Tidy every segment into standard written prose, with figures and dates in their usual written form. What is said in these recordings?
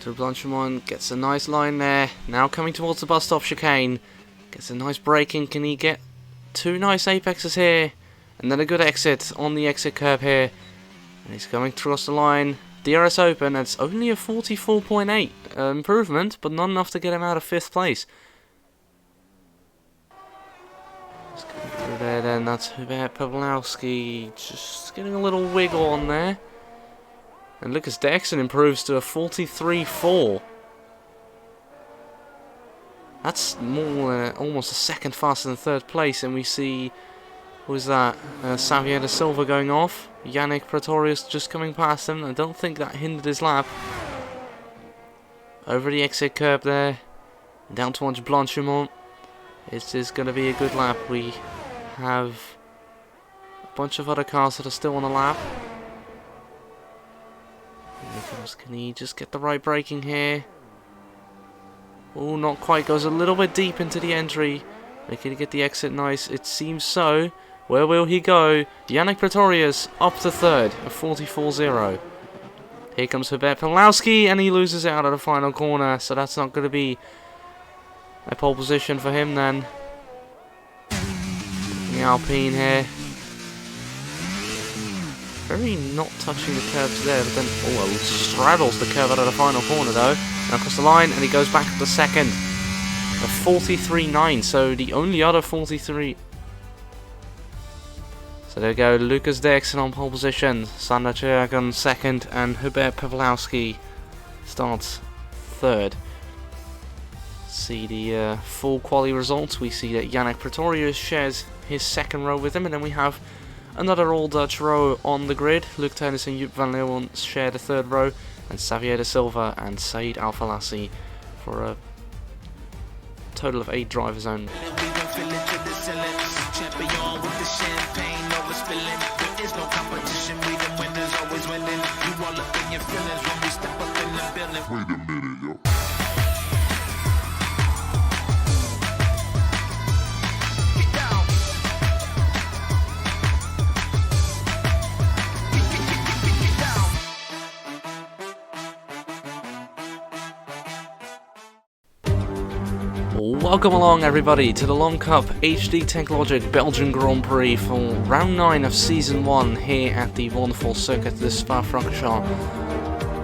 To Blanchimont, gets a nice line there. Now coming towards the bus stop chicane. Gets a nice braking. Can he get two nice apexes here? And then a good exit on the exit curb here. And he's going across the line. DRS open. It's only a 44.8 improvement, but not enough to get him out of 5th place. Let's go through there then. That's Hubert Pawlowski. Just getting a little wiggle on there. And Lucas Dexon improves to a 43.4. That's more almost a second faster than 3rd place. And we see, who's that? Xavier de Silva going off. Yannick Pretorius just coming past him. I don't think that hindered his lap. Over the exit curb there. Down towards Blanchimont. This is going to be a good lap. We have a bunch of other cars that are still on the lap. Can he just get the right braking here? Oh, not quite. Goes a little bit deep into the entry. Can he get the exit nice? It seems so. Where will he go? Yannick Pretorius up to 3rd. A 44.0. Here comes Hubert Pawlowski, and he loses out of the final corner. So that's not going to be a pole position for him then. The Alpine here. Very not touching the curbs there, but then straddles the curve out of the final corner though. And across the line, and he goes back to the 2nd. A 43.9, so the only other 43. So there we go, Lucas Dexon on pole position, Sander Tjärgen 2nd, and Hubert Pawlowski starts 3rd. See the full quali results. We see that Yannick Pretorius shares his 2nd row with him, and then we have another all-Dutch row on the grid. Luc Teunis and Joep van Leeuwen share the 3rd row, and Xavier de Silva and Said Al-Falassi for a total of 8 drivers only. Welcome along everybody to the Long Cup HD Technologic Belgian Grand Prix for round 9 of season 1 here at the wonderful circuit de Spa-Francorchamps.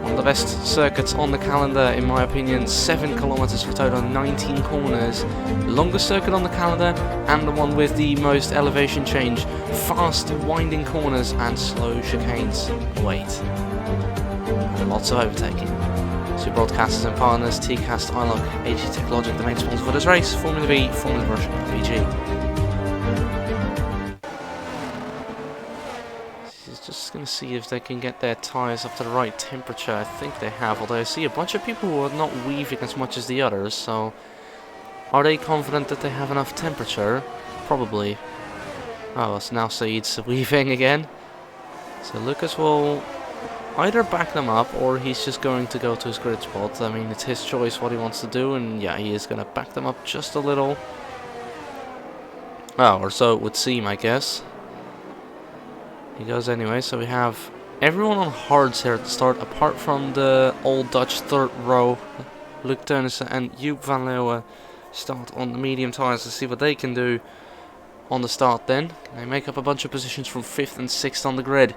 One of the best circuits on the calendar in my opinion, 7 kilometers for a total of 19 corners. The longest circuit on the calendar and the one with the most elevation change, fast winding corners and slow chicanes. Wait, lots of overtaking. So broadcasters and partners, Tgis, iLock, HD Technologic, the main sponsor for this race, Formula B, Formula Russia, PG. Just going to see if they can get their tyres up to the right temperature. I think they have, although I see a bunch of people who are not weaving as much as the others, so are they confident that they have enough temperature? Probably. Oh, so now Said's weaving again. So Lucas will either back them up, or he's just going to go to his grid spot. I mean, it's his choice what he wants to do, and yeah, he is going to back them up just a little. Oh, or so it would seem, I guess. He goes anyway, so we have everyone on hards here at the start, apart from the old Dutch 3rd row. Luc Teunissen and Joep van Leeuwen start on the medium tyres to see what they can do on the start then. They make up a bunch of positions from 5th and 6th on the grid.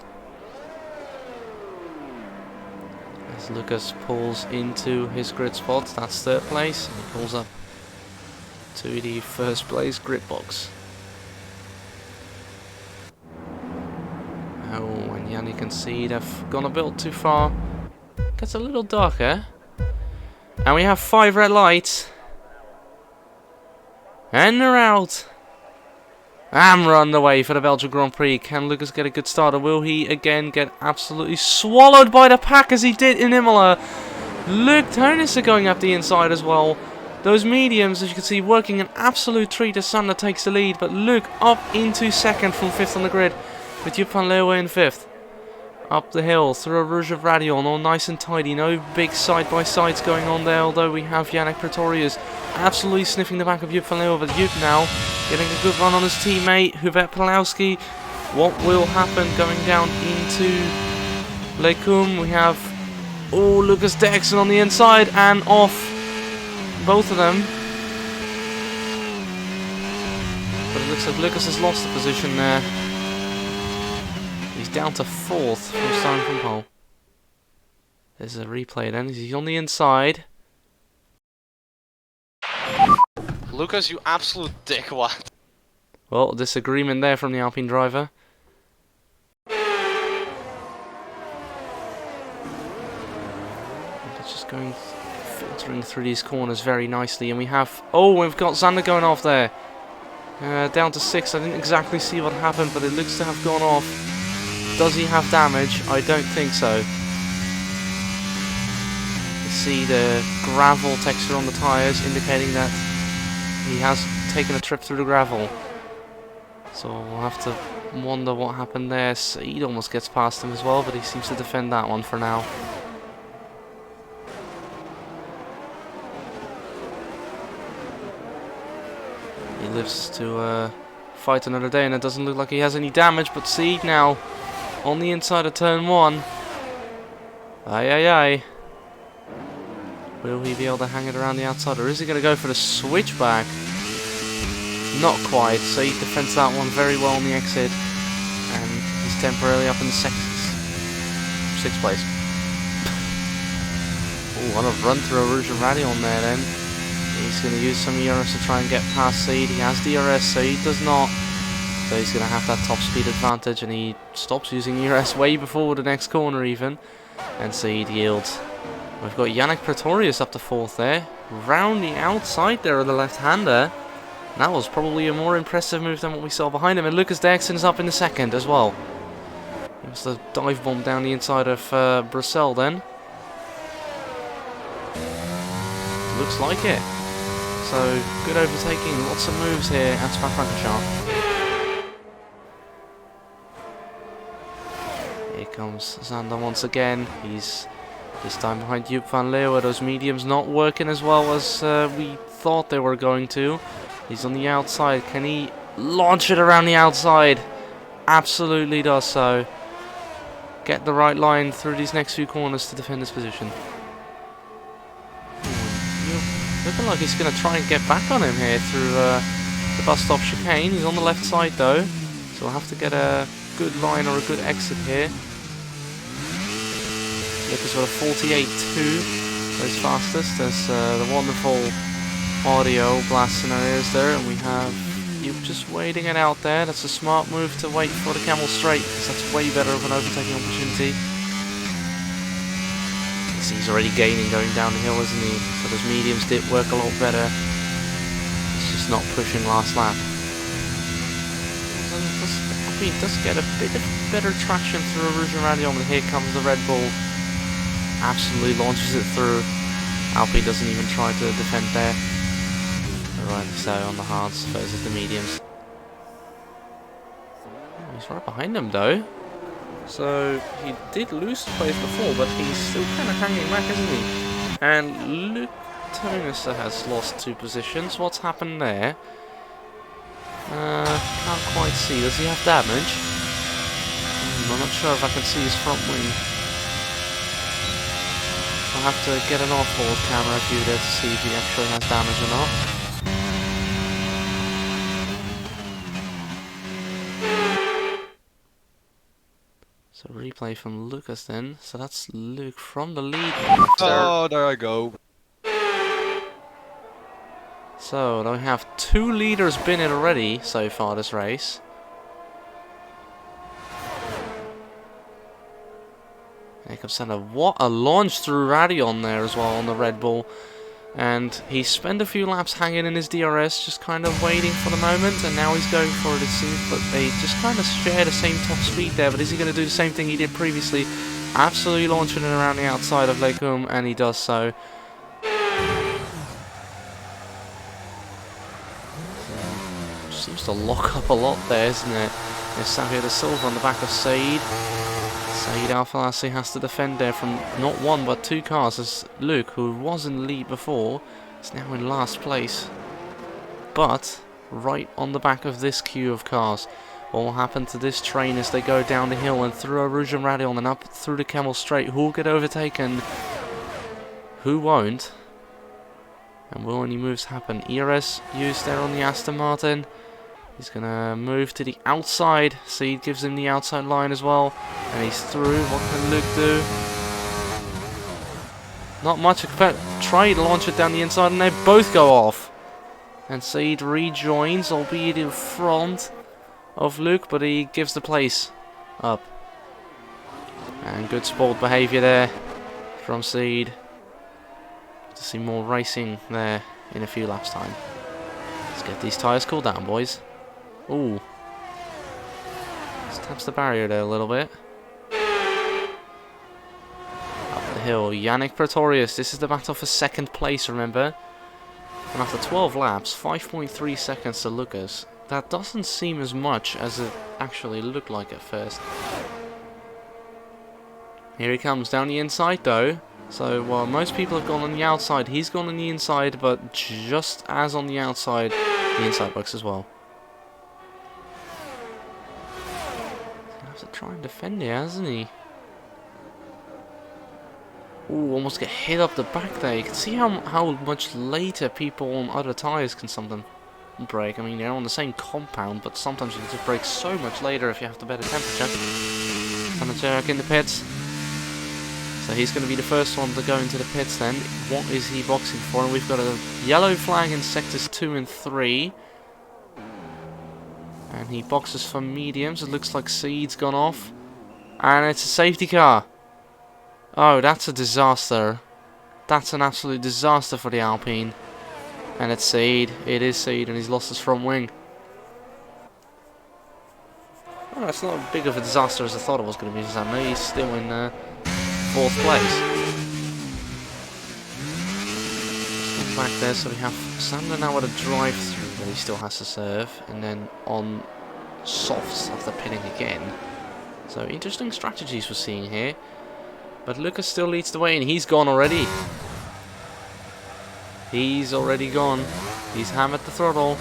As Lucas pulls into his grid spot, that's 3rd place, and he pulls up to the 1st place grid box. Oh, and Yannick and Said have gone a bit too far. Gets a little darker. And we have 5 red lights. And they're out. Hammer on the way for the Belgian Grand Prix. Can Lucas get a good start, or will he again get absolutely swallowed by the pack as he did in Imola? Luc Teunissen going up the inside as well. Those mediums, as you can see, working an absolute treat as Sander takes the lead, but Luc up into 2nd from 5th on the grid, with Joep van Leeuwen in 5th. Up the hill, through a Rouge of Radion, all nice and tidy, no big side-by-sides going on there, although we have Yannick Pretorius absolutely sniffing the back of Joep van Leeuwen, but Joep now getting a good run on his teammate, Hubert Pawlowski. What will happen going down into Lecum? We have Oh, Lucas Dexon on the inside and off both of them. But it looks like Lucas has lost the position there. He's down to 4th from starting from pole. There's a replay then. He's on the inside. Lucas, you absolute dickwad. Well, disagreement there from the Alpine driver. It's just going, filtering through these corners very nicely, and we have, oh, we've got Xander going off there. Down to 6th. I didn't exactly see what happened, but it looks to have gone off. Does he have damage? I don't think so. You see the gravel texture on the tyres indicating that he has taken a trip through the gravel. So we'll have to wonder what happened there. Saeed almost gets past him as well, but he seems to defend that one for now. He lives to fight another day, and it doesn't look like he has any damage, but Saeed now on the inside of turn 1. Aye, aye, aye. Will he be able to hang it around the outside, or is he going to go for the switchback? Not quite. Saeed defends that one very well on the exit, and he's temporarily up in 6th place. Oh, what a run through Rouge and Rally on there then. He's going to use some ERS to try and get past Saeed. He has DRS, Saeed does not. So he's going to have that top speed advantage, and he stops using ERS way before the next corner even. And Saeed yields. We've got Yannick Pretorius up to 4th there. Round the outside there on the left-hander. That was probably a more impressive move than what we saw behind him. And Lucas Dexon is up in the 2nd as well. He must have dive bombed down the inside of Brussels then. Looks like it. So, good overtaking, lots of moves here at Spa-Francorchamps. Here comes Xander once again. He's this time behind Joep van Leeuwen. Those mediums not working as well as we thought they were going to. He's on the outside. Can he launch it around the outside? Absolutely does so. Get the right line through these next few corners to defend his position. Looking like he's going to try and get back on him here through the bus stop chicane. He's on the left side though, so we'll have to get a good line or a good exit here. Lucas with a 48.2 as fastest. There's the wonderful audio blast in our ears there, and we have you just waiting it out there. That's a smart move to wait for the camel straight, because that's way better of an overtaking opportunity. He's already gaining going down the hill, isn't he? So those mediums did work a lot better. It's just not pushing last lap. He does get a bit of better traction through Rouge and Radion, and here comes the Red Bull. Absolutely launches it through. Alpine doesn't even try to defend there. Right, so on the hards versus the mediums. Oh, he's right behind them though. So he did lose the place before, but he's still kind of hanging back, isn't he? And Luke Tonusser has lost 2 positions. What's happened there? Can't quite see. Does he have damage? I'm not sure if I can see his front wing. I'll have to get an off-board camera view there to see if he actually has damage or not. So replay from Lucas then. So that's Luke from the lead. Oh, there I go. So now we have 2 leaders been in already so far this race. Here comes Santa. What a launch through Radion there as well on the Red Bull. And he spent a few laps hanging in his DRS, just kind of waiting for the moment, and now he's going for it, it seems. But they just kind of share the same top speed there. But is he going to do the same thing he did previously? Absolutely launching it around the outside of Lecum, and he does so. Seems to lock up a lot there, isn't it? There's Xavier de Silva on the back of Saeed. Saeed Al-Falassi has to defend there from not 1 but 2 cars, as Luke, who was in the lead before, is now in last place. But right on the back of this queue of cars. What will happen to this train as they go down the hill and through a Rouge and Radion and up through the Camel Straight? Who will get overtaken? Who won't? And will any moves happen? ERS used there on the Aston Martin. He's going to move to the outside. Seed gives him the outside line as well. And he's through. What can Luke do? Not much. Try to launch it down the inside and they both go off. And Seed rejoins, albeit in front of Luke, but he gives the place up. And good sport behaviour there from Seed. To see more racing there in a few laps time. Let's get these tyres cooled down, boys. Ooh. Just taps the barrier there a little bit. Up the hill, Yannick Pretorius. This is the battle for second place, remember? And after 12 laps, 5.3 seconds to Lucas. That doesn't seem as much as it actually looked like at first. Here he comes down the inside though. So while most people have gone on the outside, he's gone on the inside, but just as on the outside, the inside works as well. He's gonna have to try and defend it, hasn't he? Ooh, almost get hit up the back there. You can see how much later people on other tyres can sometimes brake. I mean, they're on the same compound, but sometimes you can just brake so much later if you have the better temperature. Panacheric in the pits. So he's going to be the first one to go into the pits then. What is he boxing for? And we've got a yellow flag in sectors 2 and 3. And he boxes for mediums. It looks like Seed's gone off. And it's a safety car. Oh, that's a disaster. That's an absolute disaster for the Alpine. And it's Seed. It is Seed, and he's lost his front wing. Oh, it's not as big of a disaster as I thought it was going to be. He's still in 4th place. Back there, so we have Sander now at a drive-through, but he still has to serve, and then on softs after pitting again. So interesting strategies we're seeing here. But Lucas still leads the way, and he's gone already. He's already gone. He's hammered the throttle.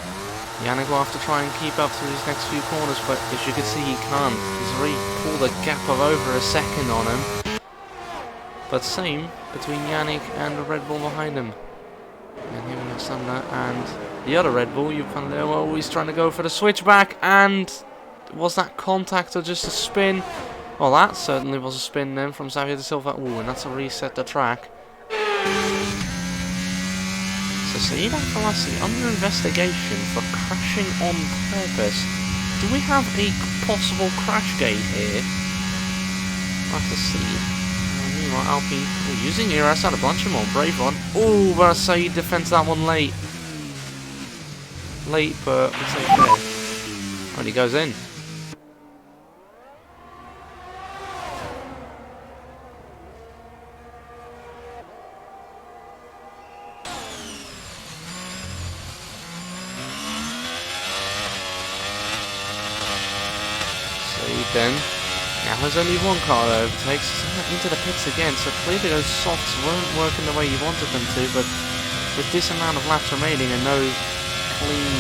Yannick will have to try and keep up through his next few corners, but as you can see, he can't. He's already pulled a gap of over a second on him. But same between Yannick and the Red Bull behind him. And here we have Sander and the other Red Bull. You've found there, well, he's trying to go for the switchback, and was that contact or just a spin? Well, that certainly was a spin then from Xavier de Silva. Ooh, and that's a reset the track. So Seed Alphalasi under investigation for crashing on purpose. Do we have a possible Crashgate here? We'll have to see. Meanwhile, Alpine using ERS had a bunch of them on. Brave one. Ooh, but Seed defends that one late. Late, but it's okay. And he goes in. Then now there's only one car that overtakes into the pits again, so clearly those softs weren't working the way you wanted them to, but with this amount of laps remaining and no clean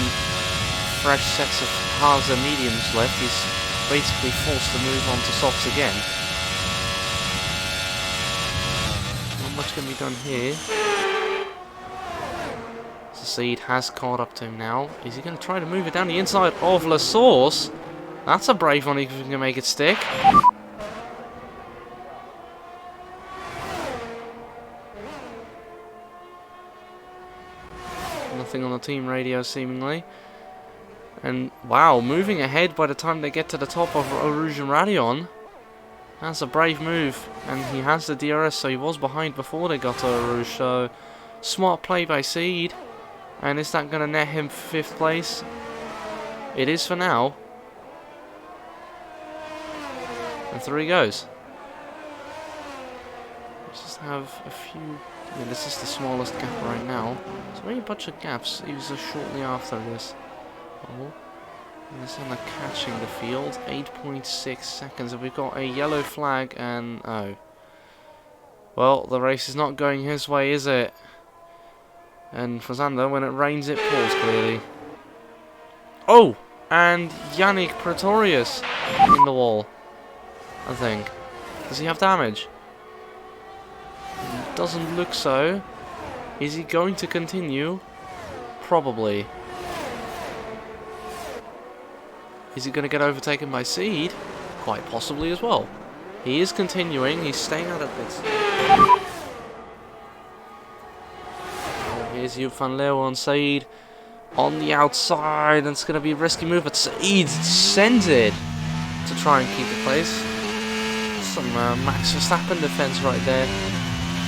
fresh sets of hards and mediums left, he's basically forced to move on to softs again. Not much can be done here. So Seed has caught up to him now. Is he going to try to move it down the inside of La Source? That's a brave one if we can make it stick. Nothing on the team radio seemingly. And wow, moving ahead by the time they get to the top of Rouge and Radion. That's a brave move. And he has the DRS, so he was behind before they got to Rouge. So smart play by Seed. And is that going to net him 5th place? It is for now. And through he goes. Let's just have a few. Yeah, this is the smallest gap right now. So very bunch of gaps. He was shortly after this. Oh, and this is catching the field. 8.6 seconds. And we've got a yellow flag and oh. Well, the race is not going his way, is it? And for Xander, when it rains, it pours clearly. Oh, And Yannick Pretorius in the wall, I think. Does he have damage? Doesn't look so. Is he going to continue? Probably. Is he going to get overtaken by Seed? Quite possibly as well. He is continuing. He's staying out of this. Oh, here's Joop van Leeuwen on Seed. On the outside. And it's going to be a risky move. But Seed sends it to try and keep the place. Some Max Verstappen defense right there.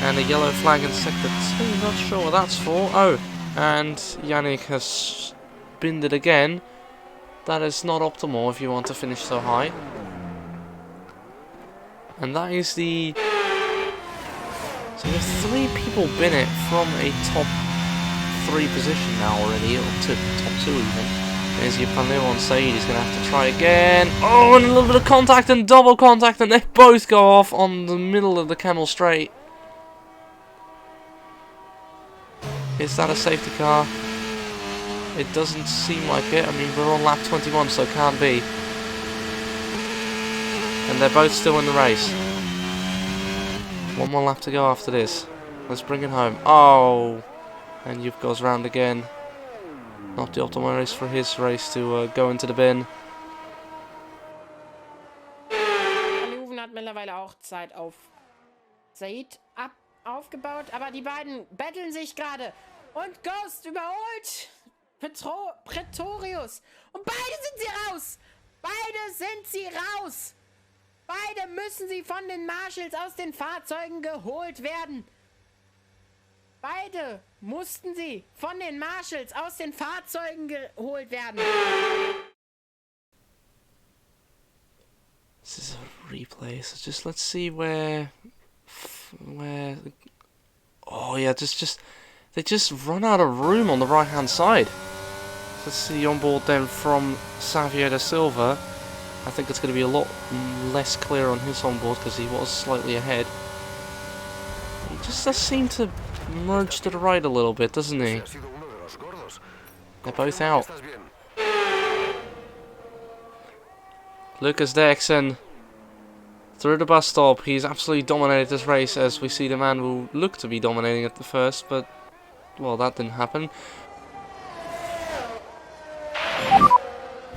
And a yellow flag in sector 2. Not sure what that's for. Oh, and Yannick has spinned it again. That is not optimal if you want to finish so high. And that is the... So there's 3 people bin it from a top 3 position now already, or top 2 even. There's your Van Leeuwen on Said, he's going to have to try again. Oh, and a little bit of contact and double contact, and they both go off on the middle of the Camel Straight. Is that a safety car? It doesn't seem like it. I mean, we're on lap 21, so it can't be. And they're both still in the race. 1 more lap to go after this. Let's bring it home. Oh! And Joop goes round again. Not the optimal race for his race to go into the bin. Verleeuwen hat mittlerweile auch Zeit auf Said aufgebaut, aber die beiden betteln sich gerade. Und Ghost überholt Pretorius. Und beide sind sie raus. Beide sind sie raus. Beide müssen sie von den Marshals aus den Fahrzeugen geholt werden. Beide mussten sie von den Marshals aus den Fahrzeugen geholt werden. This is a replay, so just let's see where oh yeah, they just run out of room on the right hand side. Let's see the onboard then from Xavier da Silva. I think it's going to be a lot less clear on his onboard because he was slightly ahead. He just does seem to merge to the right a little bit, doesn't he? They're both out. Lucas Dixon through the bus stop. He's absolutely dominated this race, as we see the man who looked to be dominating at the first, but well, that didn't happen.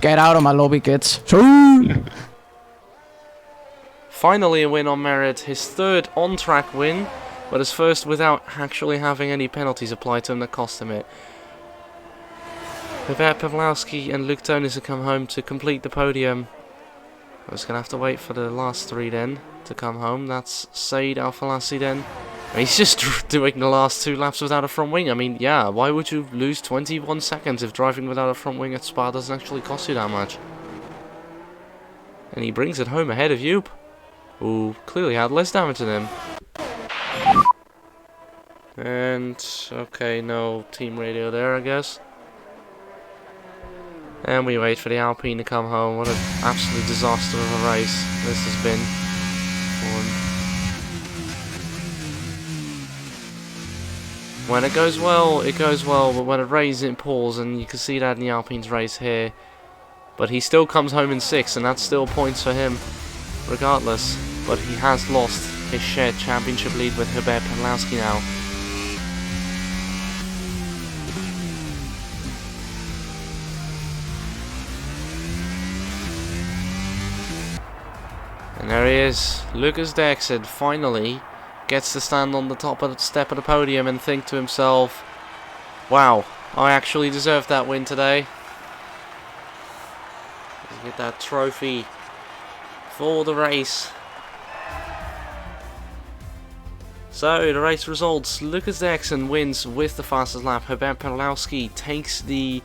Get out of my lobby, kids. Finally a win on merit, his 3rd on-track win, but his first without actually having any penalties applied to him that cost him it. Hubert Pawlowski and Luke Tonis have come home to complete the podium. I was going to have to wait for the last 3 then to come home. That's Said Al-Falassi then. He's just doing the last 2 laps without a front wing. I mean, yeah, why would you lose 21 seconds if driving without a front wing at Spa doesn't actually cost you that much? And he brings it home ahead of Joop, who clearly had less damage than him. And, okay, no team radio there, I guess. And we wait for the Alpine to come home. What an absolute disaster of a race this has been. When it goes well, but when it rains, it pours, and you can see that in the Alpine's race here. But he still comes home in 6th, and that's still points for him, regardless. But he has lost his shared championship lead with Hubert Pawlowski now. And there he is, Lucas Dixon finally gets to stand on the top of the step of the podium and think to himself, wow, I actually deserved that win today. Get that trophy for the race. So, the race results, Lucas Dixon wins with the fastest lap. Hubert Pawlowski takes the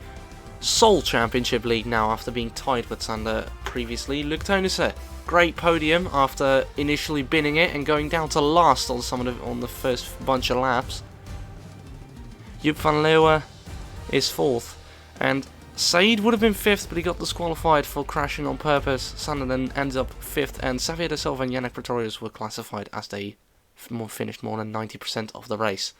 sole championship lead now after being tied with Sander previously. Luke Tonis, great podium after initially binning it and going down to last on the first bunch of laps. Joop van Leeuwen is 4th, and Said would have been 5th, but he got disqualified for crashing on purpose. Sander then ends up 5th, and Xavier da Silva and Yannick Pretorius were classified as they finished more than 90% of the race.